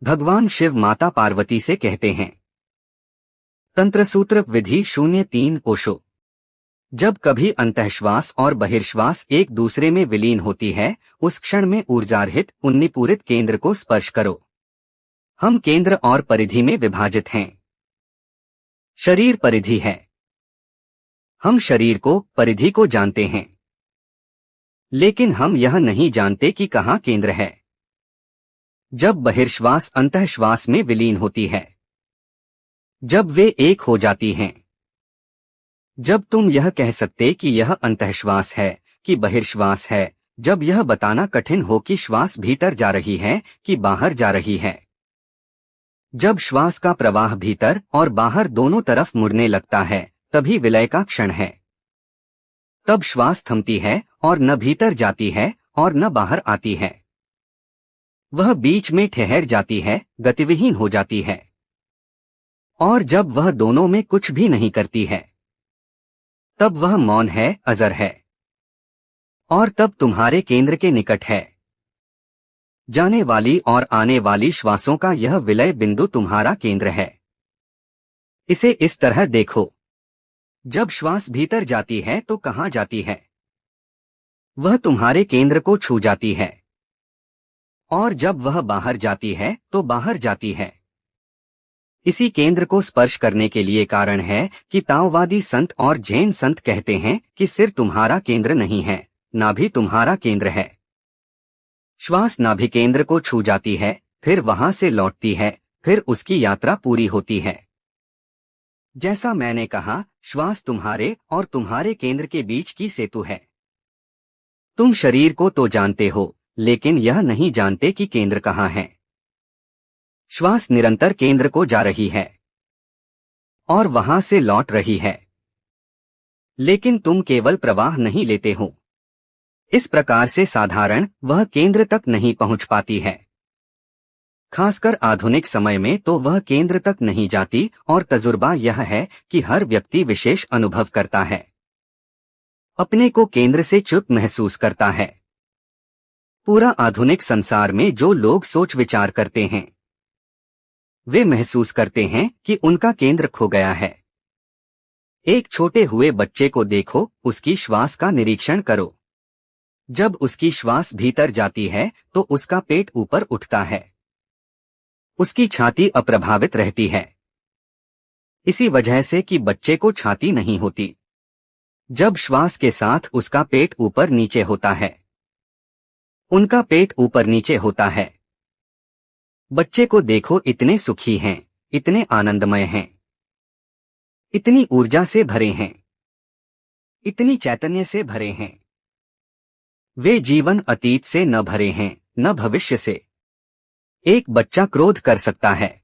भगवान शिव माता पार्वती से कहते हैं। तंत्रसूत्र विधि 03 ओशो। जब कभी अंतःश्वास और बहिर्श्वास एक दूसरे में विलीन होती है, उस क्षण में ऊर्जारहित उन्नीपूरित केंद्र को स्पर्श करो। हम केंद्र और परिधि में विभाजित हैं। शरीर परिधि है। हम शरीर को, परिधि को जानते हैं, लेकिन हम यह नहीं जानते कि कहाँ केंद्र है। जब बहिर्श्वास अंतःश्वास में विलीन होती है, जब वे एक हो जाती हैं, जब तुम यह कह सकते कि यह अंतःश्वास है कि बहिर्श्वास है, जब यह बताना कठिन हो कि श्वास भीतर जा रही है कि बाहर जा रही है, जब श्वास का प्रवाह भीतर और बाहर दोनों तरफ मुड़ने लगता है, तभी विलय का क्षण है। तब श्वास थमती है और न भीतर जाती है और न बाहर आती है। वह बीच में ठहर जाती है, गतिविहीन हो जाती है। और जब वह दोनों में कुछ भी नहीं करती है, तब वह मौन है, अजर है। और तब तुम्हारे केंद्र के निकट है। जाने वाली और आने वाली श्वासों का यह विलय बिंदु तुम्हारा केंद्र है। इसे इस तरह देखो। जब श्वास भीतर जाती है तो कहाँ जाती है? वह तुम्हारे केंद्र को छू जाती है। और जब वह बाहर जाती है तो बाहर जाती है। इसी केंद्र को स्पर्श करने के लिए कारण है कि ताओवादी संत और जैन संत कहते हैं कि सिर तुम्हारा केंद्र नहीं है, नाभि तुम्हारा केंद्र है। श्वास नाभि केंद्र को छू जाती है, फिर वहां से लौटती है, फिर उसकी यात्रा पूरी होती है। जैसा मैंने कहा, श्वास तुम्हारे और तुम्हारे केंद्र के बीच की सेतु है। तुम शरीर को तो जानते हो, लेकिन यह नहीं जानते कि केंद्र कहाँ है। श्वास निरंतर केंद्र को जा रही है और वहां से लौट रही है, लेकिन तुम केवल प्रवाह नहीं लेते हो। इस प्रकार से साधारण वह केंद्र तक नहीं पहुंच पाती है। खासकर आधुनिक समय में तो वह केंद्र तक नहीं जाती और तजुर्बा यह है कि हर व्यक्ति विशेष अनुभव करता है। अपने को केंद्र से चुप महसूस करता है। पूरा आधुनिक संसार में जो लोग सोच विचार करते हैं, वे महसूस करते हैं कि उनका केंद्र खो गया है। एक छोटे हुए बच्चे को देखो, उसकी श्वास का निरीक्षण करो। जब उसकी श्वास भीतर जाती है तो उसका पेट ऊपर उठता है। उसकी छाती अप्रभावित रहती है। इसी वजह से कि बच्चे को छाती नहीं होती। जब श्वास के साथ उसका पेट ऊपर नीचे होता है, उनका पेट ऊपर नीचे होता है। बच्चे को देखो, इतने सुखी हैं, इतने आनंदमय हैं, इतनी ऊर्जा से भरे हैं, इतनी चैतन्य से भरे हैं। वे जीवन अतीत से न भरे हैं, न भविष्य से। एक बच्चा क्रोध कर सकता है।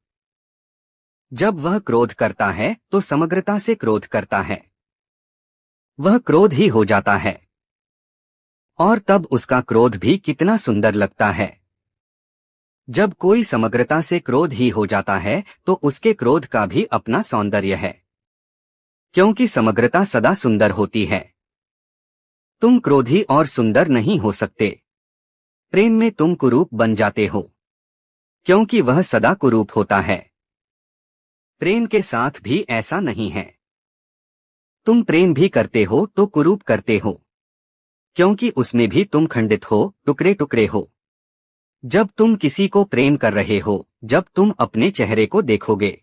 जब वह क्रोध करता है तो समग्रता से क्रोध करता है। वह क्रोध ही हो जाता है। और तब उसका क्रोध भी कितना सुंदर लगता है। जब कोई समग्रता से क्रोध ही हो जाता है तो उसके क्रोध का भी अपना सौंदर्य है, क्योंकि समग्रता सदा सुंदर होती है। तुम क्रोधी और सुंदर नहीं हो सकते। प्रेम में तुम कुरूप बन जाते हो, क्योंकि वह सदा कुरूप होता है। प्रेम के साथ भी ऐसा नहीं है। तुम प्रेम भी करते हो तो कुरूप करते हो, क्योंकि उसमें भी तुम खंडित हो, टुकड़े टुकड़े हो। जब तुम किसी को प्रेम कर रहे हो, जब तुम अपने चेहरे को देखोगे,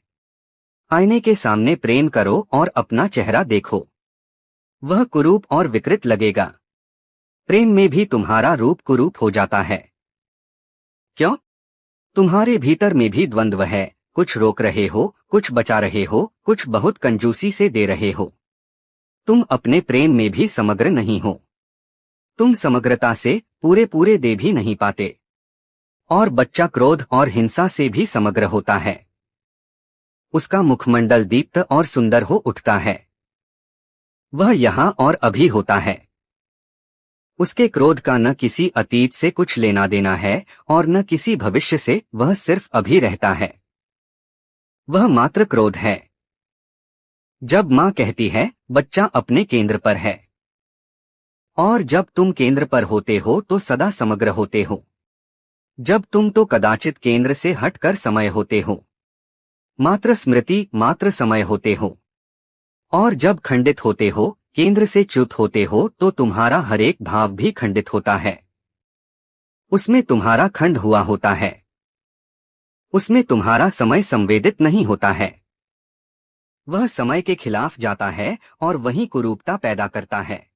आईने के सामने प्रेम करो और अपना चेहरा देखो, वह कुरूप और विकृत लगेगा। प्रेम में भी तुम्हारा रूप कुरूप हो जाता है। क्यों? तुम्हारे भीतर में भी द्वंद्व है। कुछ रोक रहे हो, कुछ बचा रहे हो, कुछ बहुत कंजूसी से दे रहे हो। तुम अपने प्रेम में भी समग्र नहीं हो। तुम समग्रता से पूरे पूरे दे भी नहीं पाते। और बच्चा क्रोध और हिंसा से भी समग्र होता है। उसका मुखमंडल दीप्त और सुंदर हो उठता है। वह यहाँ और अभी होता है। उसके क्रोध का न किसी अतीत से कुछ लेना देना है और न किसी भविष्य से, वह सिर्फ अभी रहता है। वह मात्र क्रोध है। जब माँ कहती है बच्चा अपने केंद्र पर है, और जब तुम केंद्र पर होते हो तो सदा समग्र होते हो। जब तुम तो कदाचित केंद्र से हटकर समय होते हो, मात्र स्मृति मात्र समय होते हो। और जब खंडित होते हो, केंद्र से च्युत होते हो, तो तुम्हारा हर एक भाव भी खंडित होता है। उसमें तुम्हारा खंड हुआ होता है। उसमें तुम्हारा समय संवेदित नहीं होता है। वह समय के खिलाफ जाता है और वही कुरूपता पैदा करता है।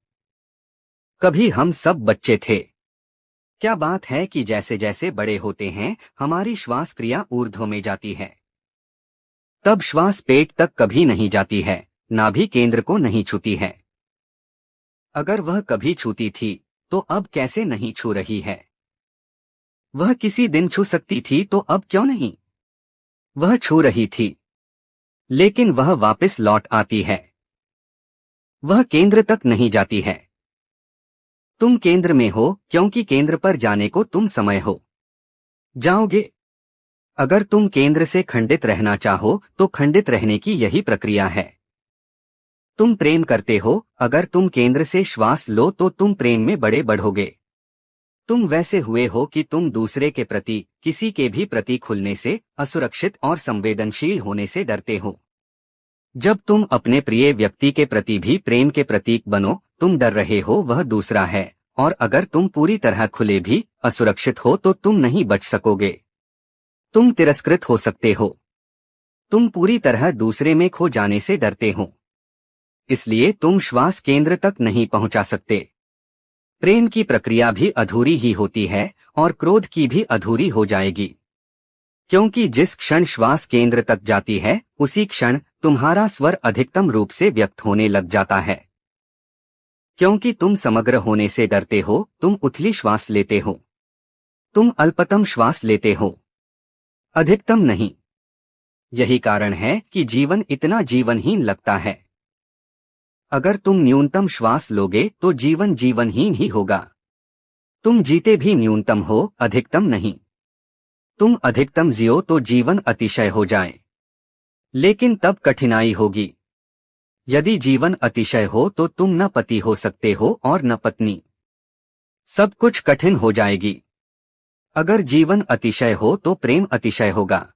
कभी हम सब बच्चे थे। क्या बात है कि जैसे जैसे बड़े होते हैं, हमारी श्वास क्रिया ऊर्ध्व में जाती है। तब श्वास पेट तक कभी नहीं जाती है, नाभि केंद्र को नहीं छूती है। अगर वह कभी छूती थी, तो अब कैसे नहीं छू रही है? वह किसी दिन छू सकती थी, तो अब क्यों नहीं? वह छू रही थी, लेकिन वह वापस लौट आती है। वह केंद्र तक नहीं जाती है। तुम केंद्र में हो, क्योंकि केंद्र पर जाने को तुम समय हो। जाओगे। अगर तुम केंद्र से खंडित रहना चाहो, तो खंडित रहने की यही प्रक्रिया है। तुम प्रेम करते हो, अगर तुम केंद्र से श्वास लो तो तुम प्रेम में बड़े बढ़ोगे। तुम वैसे हुए हो कि तुम दूसरे के प्रति, किसी के भी प्रति खुलने से, असुरक्षित और संवेदनशील होने से डरते हो। जब तुम अपने प्रिय व्यक्ति के प्रति भी प्रेम के प्रतीक बनो, तुम डर रहे हो वह दूसरा है, और अगर तुम पूरी तरह खुले भी असुरक्षित हो तो तुम नहीं बच सकोगे। तुम तिरस्कृत हो सकते हो। तुम पूरी तरह दूसरे में खो जाने से डरते हो। इसलिए तुम श्वास केंद्र तक नहीं पहुंचा सकते। प्रेम की प्रक्रिया भी अधूरी ही होती है, और क्रोध की भी अधूरी हो जाएगी। क्योंकि जिस क्षण श्वास केंद्र तक जाती है, उसी क्षण तुम्हारा स्वर अधिकतम रूप से व्यक्त होने लग जाता है। क्योंकि तुम समग्र होने से डरते हो, तुम उथली श्वास लेते हो। तुम अल्पतम श्वास लेते हो, अधिकतम नहीं। यही कारण है कि जीवन इतना जीवनहीन लगता है। अगर तुम न्यूनतम श्वास लोगे तो जीवन जीवनहीन ही होगा। तुम जीते भी न्यूनतम हो, अधिकतम नहीं। तुम अधिकतम जियो तो जीवन अतिशय हो जाए। लेकिन तब कठिनाई होगी। यदि जीवन अतिशय हो तो तुम न पति हो सकते हो और न पत्नी। सब कुछ कठिन हो जाएगी। अगर जीवन अतिशय हो तो प्रेम अतिशय होगा।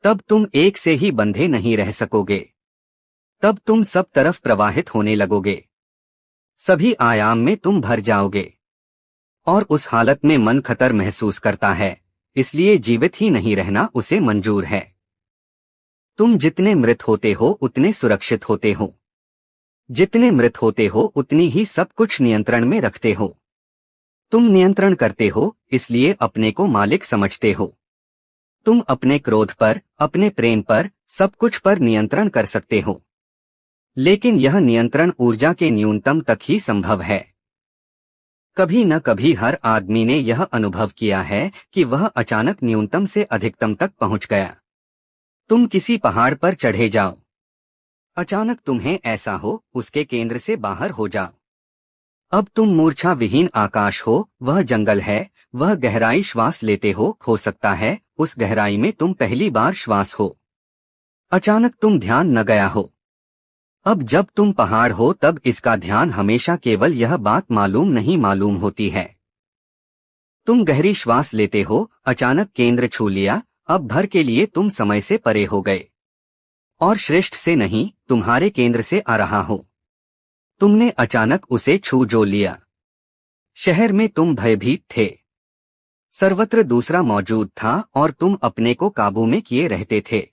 तब तुम एक से ही बंधे नहीं रह सकोगे। तब तुम सब तरफ प्रवाहित होने लगोगे। सभी आयाम में तुम भर जाओगे। और उस हालत में मन खतर महसूस करता है, इसलिए जीवित ही नहीं रहना उसे मंजूर है। तुम जितने मृत होते हो उतने सुरक्षित होते हो। जितने मृत होते हो उतनी ही सब कुछ नियंत्रण में रखते हो। तुम नियंत्रण करते हो, इसलिए अपने को मालिक समझते हो। तुम अपने क्रोध पर, अपने प्रेम पर, सब कुछ पर नियंत्रण कर सकते हो। लेकिन यह नियंत्रण ऊर्जा के न्यूनतम तक ही संभव है। कभी न कभी हर आदमी ने यह अनुभव किया है कि वह अचानक न्यूनतम से अधिकतम तक पहुंच गया। तुम किसी पहाड़ पर चढ़े जाओ। अचानक तुम्हें ऐसा हो, उसके केंद्र से बाहर हो जाओ। अब तुम मूर्छा विहीन आकाश हो, वह जंगल है, वह गहराई श्वास लेते हो सकता है उस गहराई में तुम पहली बार श्वास हो। अचानक तुम ध्यान न गया हो। अब जब तुम पहाड़ हो तब इसका ध्यान हमेशा केवल यह बात मालूम नहीं मालूम होती है। तुम गहरी श्वास लेते हो, अचानक केंद्र छू लिया, अब भर के लिए तुम समय से परे हो गए। और श्रेष्ठ से नहीं, तुम्हारे केंद्र से आ रहा हो। तुमने अचानक उसे छू जो लिया। शहर में तुम भयभीत थे। सर्वत्र दूसरा मौजूद था और तुम अपने को काबू में किए रहते थे।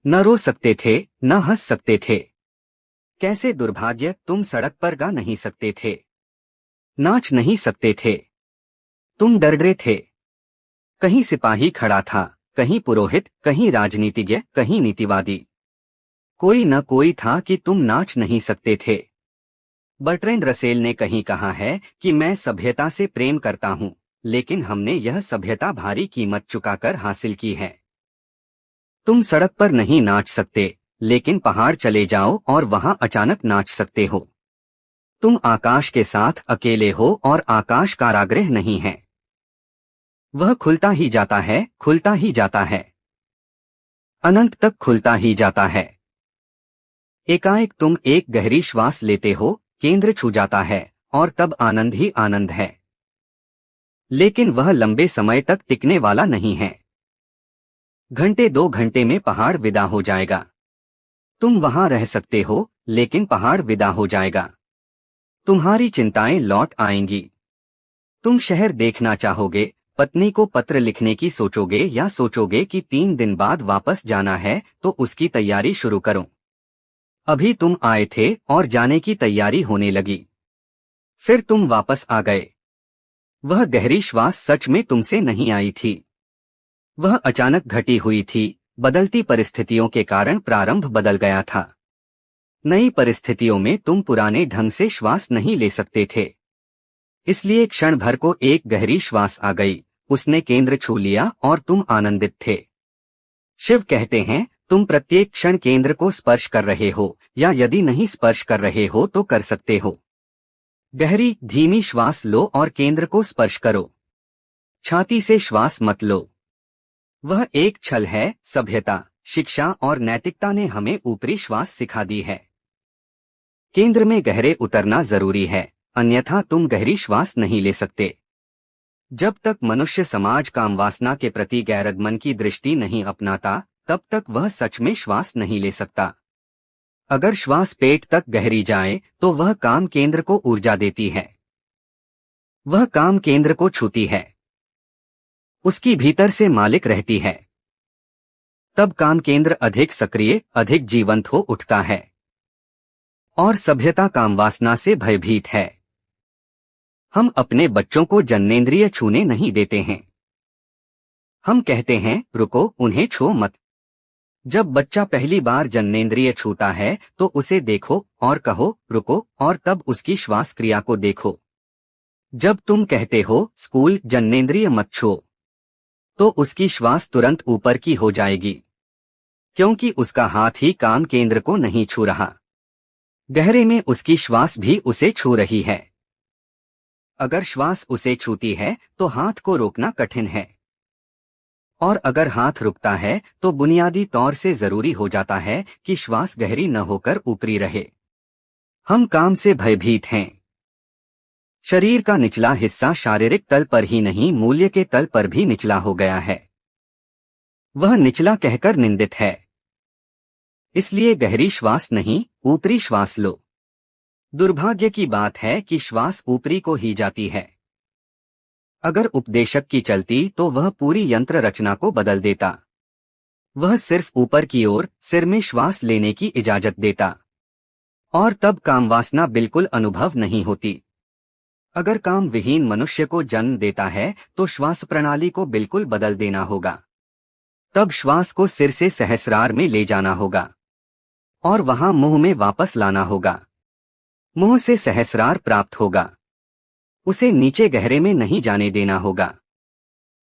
न रो सकते थे, न हंस सकते थे। कैसे दुर्भाग्य, तुम सड़क पर गा नहीं सकते थे। नाच नहीं सकते थे। तुम डरे थे। कहीं सिपाही खड़ा था, कहीं पुरोहित, कहीं राजनीतिज्ञ, कहीं नीतिवादी। कोई न कोई था कि तुम नाच नहीं सकते थे। बर्ट्रैंड रसेल ने कहीं कहा है कि मैं सभ्यता से प्रेम करता हूं, लेकिन हमने यह सभ्यता भारी कीमत चुकाकर हासिल की है। तुम सड़क पर नहीं नाच सकते, लेकिन पहाड़ चले जाओ और वहां अचानक नाच सकते हो। तुम आकाश के साथ अकेले हो और आकाश कारागृह नहीं है। वह खुलता ही जाता है, खुलता ही जाता है। अनंत तक खुलता ही जाता है। एकाएक तुम एक गहरी श्वास लेते हो, केंद्र छू जाता है, और तब आनंद ही आनंद है। लेकिन वह लंबे समय तक टिकने वाला नहीं है। घंटे 2 घंटे में पहाड़ विदा हो जाएगा। तुम वहां रह सकते हो, लेकिन पहाड़ विदा हो जाएगा। तुम्हारी चिंताएं लौट आएंगी। तुम शहर देखना चाहोगे, पत्नी को पत्र लिखने की सोचोगे या सोचोगे कि 3 दिन बाद वापस जाना है तो उसकी तैयारी शुरू करो। अभी तुम आए थे और जाने की तैयारी होने लगी। फिर तुम वापस आ गए। वह गहरी श्वास सच में तुमसे नहीं आई थी। वह अचानक घटी हुई थी। बदलती परिस्थितियों के कारण प्रारंभ बदल गया था। नई परिस्थितियों में तुम पुराने ढंग से श्वास नहीं ले सकते थे। इसलिए क्षण भर को एक गहरी श्वास आ गई। उसने केंद्र छू लिया और तुम आनंदित थे। शिव कहते हैं, तुम प्रत्येक क्षण केंद्र को स्पर्श कर रहे हो, या यदि नहीं स्पर्श कर रहे हो तो कर सकते हो। गहरी धीमी श्वास लो और केंद्र को स्पर्श करो। छाती से श्वास मत लो। वह एक छल है। सभ्यता, शिक्षा और नैतिकता ने हमें ऊपरी श्वास सिखा दी है। केंद्र में गहरे उतरना जरूरी है, अन्यथा तुम गहरी श्वास नहीं ले सकते। जब तक मनुष्य समाज कामवासना के प्रति गैरद मन की दृष्टि नहीं अपनाता, तब तक वह सच में श्वास नहीं ले सकता। अगर श्वास पेट तक गहरी जाए तो वह काम केंद्र को ऊर्जा देती है। वह काम केंद्र को छूती है। उसकी भीतर से मालिक रहती है। तब काम केंद्र अधिक सक्रिय, अधिक जीवंत हो उठता है। और सभ्यता कामवासना से भयभीत है। हम अपने बच्चों को जननेंद्रिय छूने नहीं देते हैं। हम कहते हैं, रुको, उन्हें छू मत। जब बच्चा पहली बार जननेंद्रिय छूता है तो उसे देखो और कहो, रुको, और तब उसकी श्वास क्रिया को देखो। जब तुम कहते हो, स्कूल जननेंद्रिय मत छू, तो उसकी श्वास तुरंत ऊपर की हो जाएगी, क्योंकि उसका हाथ ही काम केंद्र को नहीं छू रहा। गहरे में उसकी श्वास भी उसे छू रही है। अगर श्वास उसे छूती है तो हाथ को रोकना कठिन है, और अगर हाथ रुकता है तो बुनियादी तौर से जरूरी हो जाता है कि श्वास गहरी न होकर ऊपरी रहे। हम काम से भयभीत हैं। शरीर का निचला हिस्सा शारीरिक तल पर ही नहीं, मूल्य के तल पर भी निचला हो गया है। वह निचला कहकर निंदित है। इसलिए गहरी श्वास नहीं, ऊपरी श्वास लो। दुर्भाग्य की बात है कि श्वास ऊपरी को ही जाती है। अगर उपदेशक की चलती तो वह पूरी यंत्र रचना को बदल देता। वह सिर्फ ऊपर की ओर सिर में श्वास लेने की इजाजत देता, और तब कामवासना बिल्कुल अनुभव नहीं होती। अगर काम विहीन मनुष्य को जन्म देता है तो श्वास प्रणाली को बिल्कुल बदल देना होगा। तब श्वास को सिर से सहस्रार में ले जाना होगा और वहां मुंह में वापस लाना होगा। मुंह से सहस्रार प्राप्त होगा। उसे नीचे गहरे में नहीं जाने देना होगा,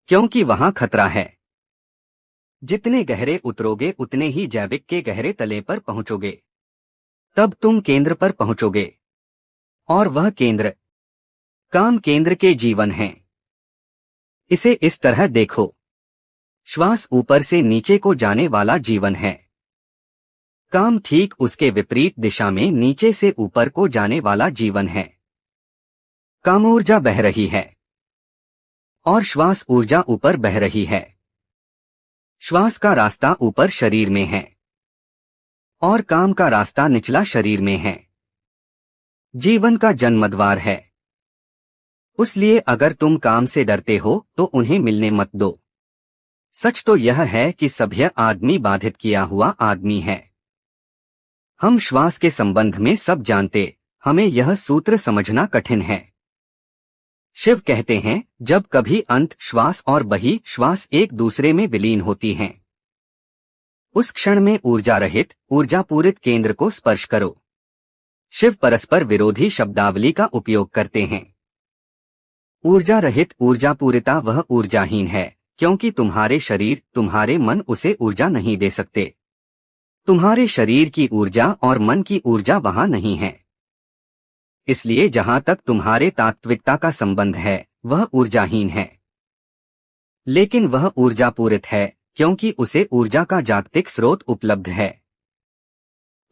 क्योंकि वहां खतरा है। जितने गहरे उतरोगे उतने ही जैविक के गहरे तले पर पहुंचोगे। तब तुम केंद्र पर पहुंचोगे, और वह केंद्र काम केंद्र के जीवन है। इसे इस तरह देखो, श्वास ऊपर से नीचे को जाने वाला जीवन है। काम ठीक उसके विपरीत दिशा में नीचे से ऊपर को जाने वाला जीवन है। काम ऊर्जा बह रही है और श्वास ऊर्जा ऊपर बह रही है। श्वास का रास्ता ऊपर शरीर में है और काम का रास्ता निचला शरीर में है। जीवन का जन्मद्वार है। इसलिए अगर तुम काम से डरते हो तो उन्हें मिलने मत दो। सच तो यह है कि सभ्य आदमी बाधित किया हुआ आदमी है। हम श्वास के संबंध में सब जानते, हमें यह सूत्र समझना कठिन है। शिव कहते हैं, जब कभी अंत श्वास और बही श्वास एक दूसरे में विलीन होती हैं, उस क्षण में ऊर्जा रहित ऊर्जा पूरित केंद्र को स्पर्श करो। शिव परस्पर विरोधी शब्दावली का उपयोग करते हैं। ऊर्जा रहित ऊर्जा पूरिता वह ऊर्जाहीन है, क्योंकि तुम्हारे शरीर तुम्हारे मन उसे ऊर्जा नहीं दे सकते। तुम्हारे शरीर की ऊर्जा और मन की ऊर्जा वहां नहीं है। इसलिए जहां तक तुम्हारे तात्विकता का संबंध है वह ऊर्जाहीन है। लेकिन वह ऊर्जा पूरित है, क्योंकि उसे ऊर्जा का जागतिक स्रोत उपलब्ध है।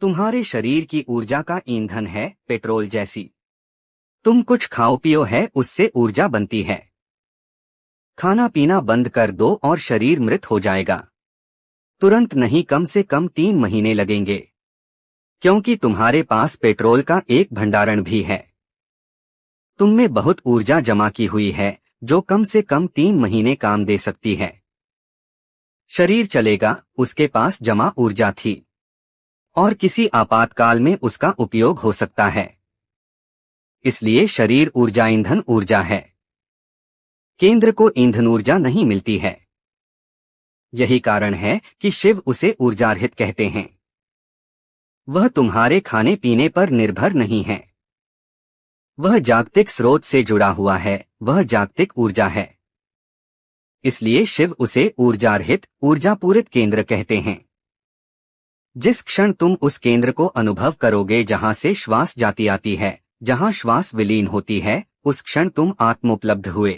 तुम्हारे शरीर की ऊर्जा का ईंधन है पेट्रोल जैसी। तुम कुछ खाओ पियो है, उससे ऊर्जा बनती है। खाना पीना बंद कर दो और शरीर मृत हो जाएगा। तुरंत नहीं, कम से कम 3 महीने लगेंगे, क्योंकि तुम्हारे पास पेट्रोल का एक भंडारण भी है। तुम में बहुत ऊर्जा जमा की हुई है, जो कम से कम 3 महीने काम दे सकती है। शरीर चलेगा, उसके पास जमा ऊर्जा थी और किसी आपातकाल में उसका उपयोग हो सकता है। इसलिए शरीर ऊर्जा, ईंधन ऊर्जा है। केंद्र को ईंधन ऊर्जा नहीं मिलती है। यही कारण है कि शिव उसे ऊर्जारहित कहते हैं। वह तुम्हारे खाने पीने पर निर्भर नहीं है। वह जागतिक स्रोत से जुड़ा हुआ है, वह जागतिक ऊर्जा है। इसलिए शिव उसे ऊर्जारहित, ऊर्जापूरित केंद्र कहते हैं। जिस क्षण तुम उस केंद्र को अनुभव करोगे जहां से श्वास जाती आती है, जहां श्वास विलीन होती है, उस क्षण तुम आत्मोपलब्ध हुए।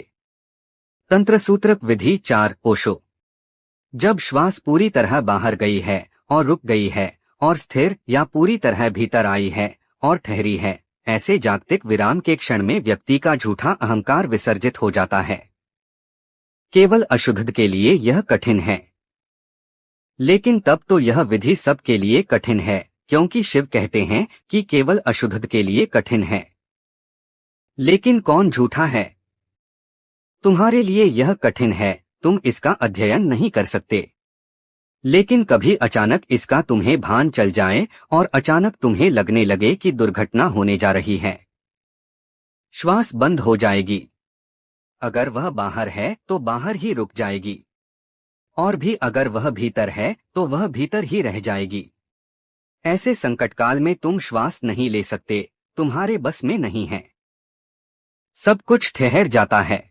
तंत्र सूत्र विधि 4 ओशो। जब श्वास पूरी तरह बाहर गई है और रुक गई है और स्थिर या पूरी तरह भीतर आई है और ठहरी है, ऐसे जागतिक विराम के क्षण में व्यक्ति का झूठा अहंकार विसर्जित हो जाता है। केवल अशुद्ध के लिए यह कठिन है, लेकिन तब तो यह विधि सबके लिए कठिन है, क्योंकि शिव कहते हैं कि केवल अशुद्ध के लिए कठिन है। लेकिन कौन झूठा है? तुम्हारे लिए यह कठिन है, तुम इसका अध्ययन नहीं कर सकते। लेकिन कभी अचानक इसका तुम्हें भान चल जाए और अचानक तुम्हें लगने लगे कि दुर्घटना होने जा रही है। श्वास बंद हो जाएगी। अगर वह बाहर है तो बाहर ही रुक जाएगी, और भी अगर वह भीतर है तो वह भीतर ही रह जाएगी। ऐसे संकटकाल में तुम श्वास नहीं ले सकते, तुम्हारे बस में नहीं है। सब कुछ ठहर जाता है,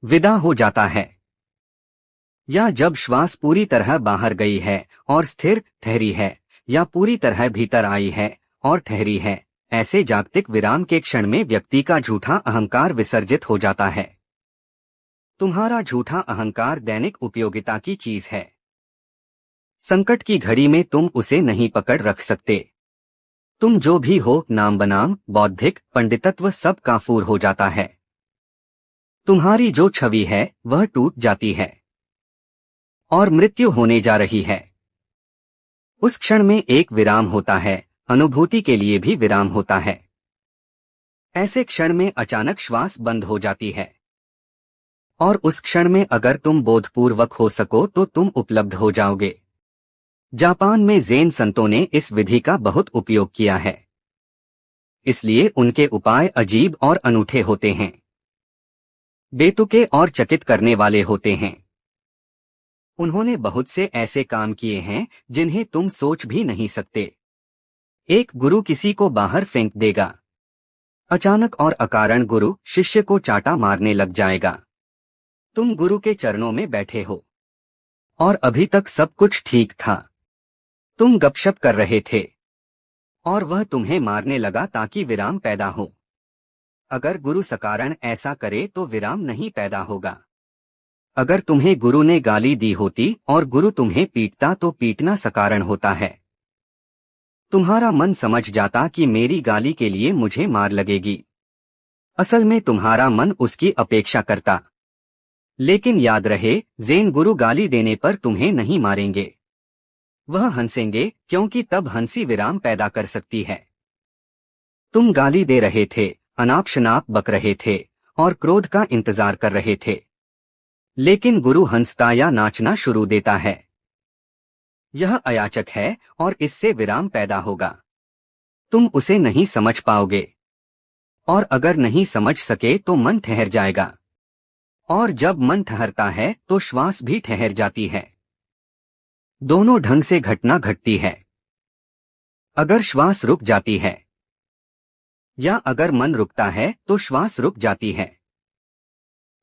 विदा हो जाता है। या जब श्वास पूरी तरह बाहर गई है और स्थिर ठहरी है, या पूरी तरह भीतर आई है और ठहरी है, ऐसे जागतिक विराम के क्षण में व्यक्ति का झूठा अहंकार विसर्जित हो जाता है। तुम्हारा झूठा अहंकार दैनिक उपयोगिता की चीज है। संकट की घड़ी में तुम उसे नहीं पकड़ रख सकते। तुम जो भी हो, नाम बनाम, बौद्धिक, पंडितत्व, सब काफूर हो जाता है। तुम्हारी जो छवि है वह टूट जाती है और मृत्यु होने जा रही है। उस क्षण में एक विराम होता है, अनुभूति के लिए भी विराम होता है। ऐसे क्षण में अचानक श्वास बंद हो जाती है, और उस क्षण में अगर तुम बोधपूर्वक हो सको तो तुम उपलब्ध हो जाओगे। जापान में ज़ेन संतों ने इस विधि का बहुत उपयोग किया है, इसलिए उनके उपाय अजीब और अनूठे होते हैं, बेतुके और चकित करने वाले होते हैं। उन्होंने बहुत से ऐसे काम किए हैं जिन्हें तुम सोच भी नहीं सकते। एक गुरु किसी को बाहर फेंक देगा। अचानक और अकारण गुरु शिष्य को चाटा मारने लग जाएगा। तुम गुरु के चरणों में बैठे हो और अभी तक सब कुछ ठीक था। तुम गपशप कर रहे थे और वह तुम्हें मारने लगा ताकि विराम पैदा हो। अगर गुरु सकारण ऐसा करे तो विराम नहीं पैदा होगा। अगर तुम्हें गुरु ने गाली दी होती और गुरु तुम्हें पीटता तो पीटना सकारण होता है। तुम्हारा मन समझ जाता कि मेरी गाली के लिए मुझे मार लगेगी। असल में तुम्हारा मन उसकी अपेक्षा करता। लेकिन याद रहे, ज़ेन गुरु गाली देने पर तुम्हें नहीं मारेंगे। वह हंसेंगे, क्योंकि तब हंसी विराम पैदा कर सकती है। तुम गाली दे रहे थे, अनाप शनाप बक रहे थे और क्रोध का इंतजार कर रहे थे, लेकिन गुरु हंसता या नाचना शुरू देता है। यह अयाचक है और इससे विराम पैदा होगा। तुम उसे नहीं समझ पाओगे, और अगर नहीं समझ सके तो मन ठहर जाएगा, और जब मन ठहरता है तो श्वास भी ठहर जाती है। दोनों ढंग से घटना घटती है। अगर श्वास रुक जाती है या अगर मन रुकता है तो श्वास रुक जाती है।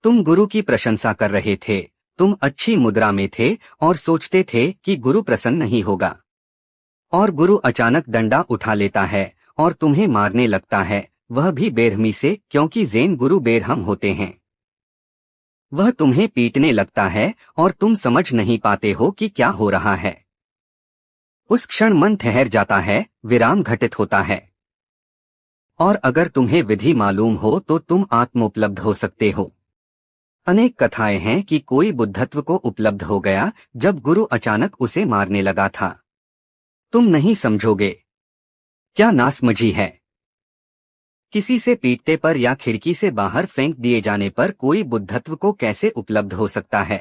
तुम गुरु की प्रशंसा कर रहे थे, तुम अच्छी मुद्रा में थे और सोचते थे कि गुरु प्रसन्न नहीं होगा, और गुरु अचानक डंडा उठा लेता है और तुम्हें मारने लगता है, वह भी बेरहमी से, क्योंकि ज़ेन गुरु बेरहम होते हैं। वह तुम्हें पीटने लगता है और तुम समझ नहीं पाते हो कि क्या हो रहा है। उस क्षण मन ठहर जाता है, विराम घटित होता है। और अगर तुम्हें विधि मालूम हो तो तुम आत्मोपलब्ध हो सकते हो। अनेक कथाएं हैं कि कोई बुद्धत्व को उपलब्ध हो गया जब गुरु अचानक उसे मारने लगा था। तुम नहीं समझोगे। क्या नासमझी है। किसी से पीटने पर या खिड़की से बाहर फेंक दिए जाने पर कोई बुद्धत्व को कैसे उपलब्ध हो सकता है।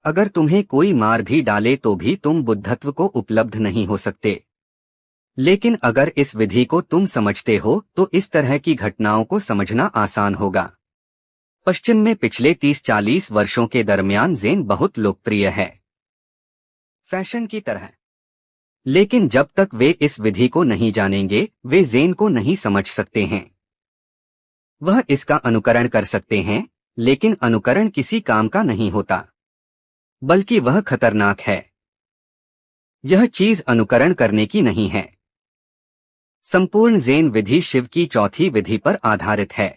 अगर तुम्हें कोई मार भी डाले तो भी तुम बुद्धत्व को उपलब्ध नहीं हो सकते। लेकिन अगर इस विधि को तुम समझते हो तो इस तरह की घटनाओं को समझना आसान होगा। पश्चिम में पिछले 30-40 वर्षों के दरमियान ज़ेन बहुत लोकप्रिय है, फैशन की तरह। लेकिन जब तक वे इस विधि को नहीं जानेंगे वे ज़ेन को नहीं समझ सकते हैं। वह इसका अनुकरण कर सकते हैं, लेकिन अनुकरण किसी काम का नहीं होता, बल्कि वह खतरनाक है। यह चीज अनुकरण करने की नहीं है। संपूर्ण ज़ेन विधि शिव की चौथी विधि पर आधारित है।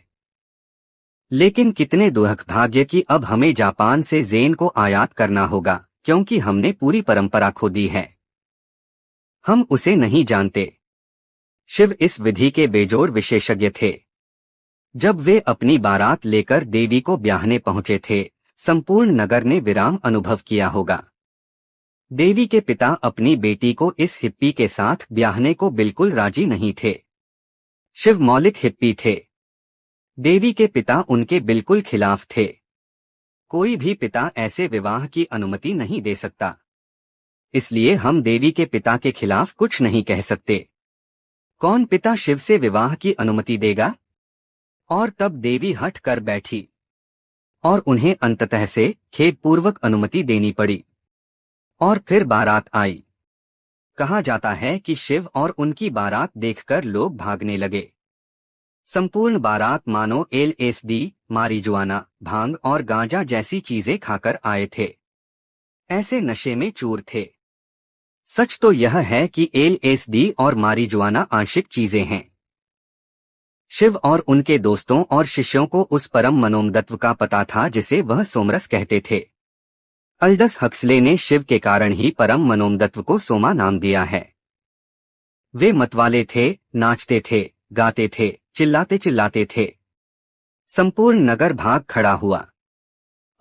लेकिन कितने दुर्भाग्य कि अब हमें जापान से ज़ेन को आयात करना होगा, क्योंकि हमने पूरी परंपरा खो दी है। हम उसे नहीं जानते। शिव इस विधि के बेजोड़ विशेषज्ञ थे। जब वे अपनी बारात लेकर देवी को ब्याहने पहुंचे थे, संपूर्ण नगर ने विराम अनुभव किया होगा। देवी के पिता अपनी बेटी को इस हिप्पी के साथ ब्याहने को बिल्कुल राजी नहीं थे। शिव मौलिक हिप्पी थे। देवी के पिता उनके बिल्कुल खिलाफ थे। कोई भी पिता ऐसे विवाह की अनुमति नहीं दे सकता। इसलिए हम देवी के पिता के खिलाफ कुछ नहीं कह सकते। कौन पिता शिव से विवाह की अनुमति देगा? और तब देवी हट कर बैठी और उन्हें अंततः से खेदपूर्वक अनुमति देनी पड़ी। और फिर बारात आई। कहा जाता है कि शिव और उनकी बारात देखकर लोग भागने लगे। संपूर्ण बारात मानो LSD, मारिजुआना, भांग और गांजा जैसी चीजें खाकर आए थे। ऐसे नशे में चूर थे। सच तो यह है कि LSD और मारिजुआना आंशिक चीजें हैं। शिव और उनके दोस्तों और शिष्यों को उस परम मनोमदत्व का पता था जिसे वह सोमरस कहते थे। अल्डस हक्सले ने शिव के कारण ही परम मनोमदत्व को सोमा नाम दिया है। वे मतवाले थे, नाचते थे, गाते थे, चिल्लाते चिल्लाते थे। संपूर्ण नगर भाग खड़ा हुआ।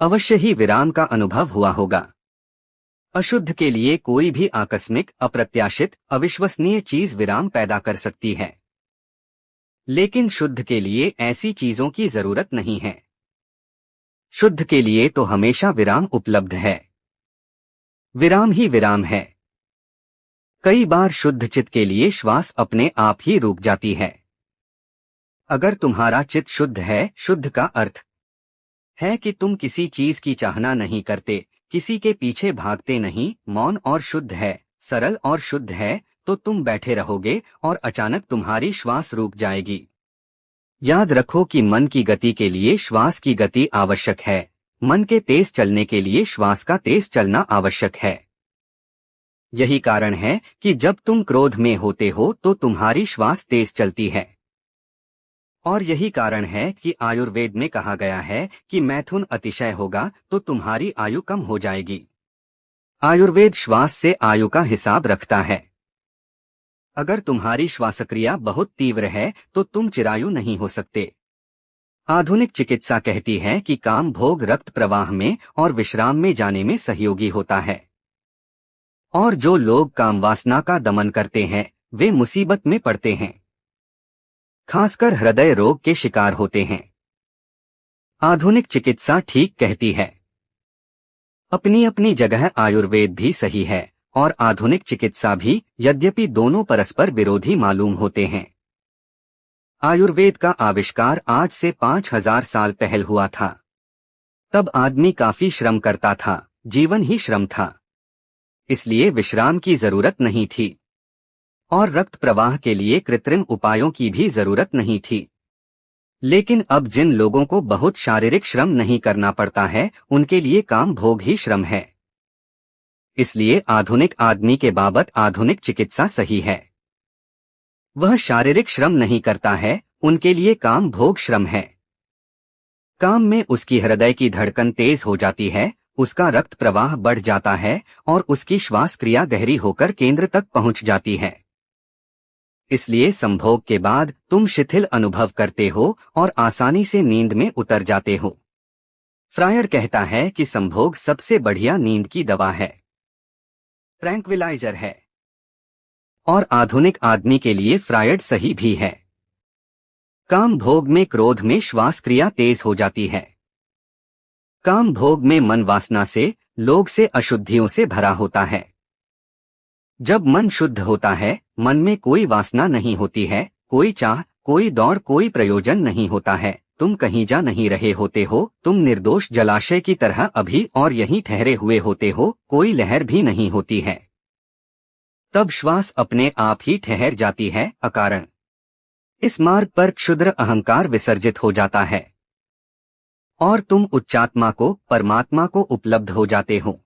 अवश्य ही विराम का अनुभव हुआ होगा। अशुद्ध के लिए कोई भी आकस्मिक, अप्रत्याशित, अविश्वसनीय चीज विराम पैदा कर सकती है, लेकिन शुद्ध के लिए ऐसी चीजों की जरूरत नहीं है। शुद्ध के लिए तो हमेशा विराम उपलब्ध है। विराम ही विराम है। कई बार शुद्ध चित्त के लिए श्वास अपने आप ही रुक जाती है। अगर तुम्हारा चित्त शुद्ध है, शुद्ध का अर्थ है कि तुम किसी चीज की चाहना नहीं करते, किसी के पीछे भागते नहीं, मौन और शुद्ध है, सरल और शुद्ध है, तो तुम बैठे रहोगे और अचानक तुम्हारी श्वास रुक जाएगी। याद रखो कि मन की गति के लिए श्वास की गति आवश्यक है। मन के तेज चलने के लिए श्वास का तेज चलना आवश्यक है। यही कारण है कि जब तुम क्रोध में होते हो तो तुम्हारी श्वास तेज चलती है। और यही कारण है कि आयुर्वेद में कहा गया है कि मैथुन अतिशय होगा तो तुम्हारी आयु कम हो जाएगी। आयुर्वेद श्वास से आयु का हिसाब रखता है। अगर तुम्हारी श्वासक्रिया बहुत तीव्र है तो तुम चिरायु नहीं हो सकते। आधुनिक चिकित्सा कहती है कि काम भोग रक्त प्रवाह में और विश्राम में जाने में सहयोगी होता है। और जो लोग काम वासना का दमन करते हैं वे मुसीबत में पड़ते हैं, खासकर हृदय रोग के शिकार होते हैं। आधुनिक चिकित्सा ठीक कहती है। अपनी अपनी जगह आयुर्वेद भी सही है और आधुनिक चिकित्सा भी, यद्यपि दोनों परस्पर विरोधी मालूम होते हैं। आयुर्वेद का आविष्कार आज से 5000 साल पहले हुआ था। तब आदमी काफी श्रम करता था, जीवन ही श्रम था, इसलिए विश्राम की जरूरत नहीं थी और रक्त प्रवाह के लिए कृत्रिम उपायों की भी जरूरत नहीं थी। लेकिन अब जिन लोगों को बहुत शारीरिक श्रम नहीं करना पड़ता है उनके लिए काम भोग ही श्रम है। इसलिए आधुनिक आदमी के बाबत आधुनिक चिकित्सा सही है। वह शारीरिक श्रम नहीं करता है, उनके लिए काम भोग श्रम है। काम में उसकी हृदय की धड़कन तेज हो जाती है, उसका रक्त प्रवाह बढ़ जाता है और उसकी श्वास क्रिया गहरी होकर केंद्र तक पहुंच जाती है। इसलिए संभोग के बाद तुम शिथिल अनुभव करते हो और आसानी से नींद में उतर जाते हो। फ्रायड कहता है कि संभोग सबसे बढ़िया नींद की दवा है, ट्रैंक्विलाइजर है। और आधुनिक आदमी के लिए फ्रायड सही भी है। काम भोग में क्रोध में श्वास क्रिया तेज हो जाती है। काम भोग में मन वासना से, लोग से, अशुद्धियों से भरा होता है। जब मन शुद्ध होता है, मन में कोई वासना नहीं होती है, कोई चाह, कोई दौड़, कोई प्रयोजन नहीं होता है। तुम कहीं जा नहीं रहे होते हो, तुम निर्दोष जलाशय की तरह अभी और यहीं ठहरे हुए होते हो, कोई लहर भी नहीं होती है। तब श्वास अपने आप ही ठहर जाती है, अकारण। इस मार्ग पर क्षुद्र अहंकार विसर्जित हो जाता है और तुम उच्चात्मा को, परमात्मा को उपलब्ध हो जाते हो।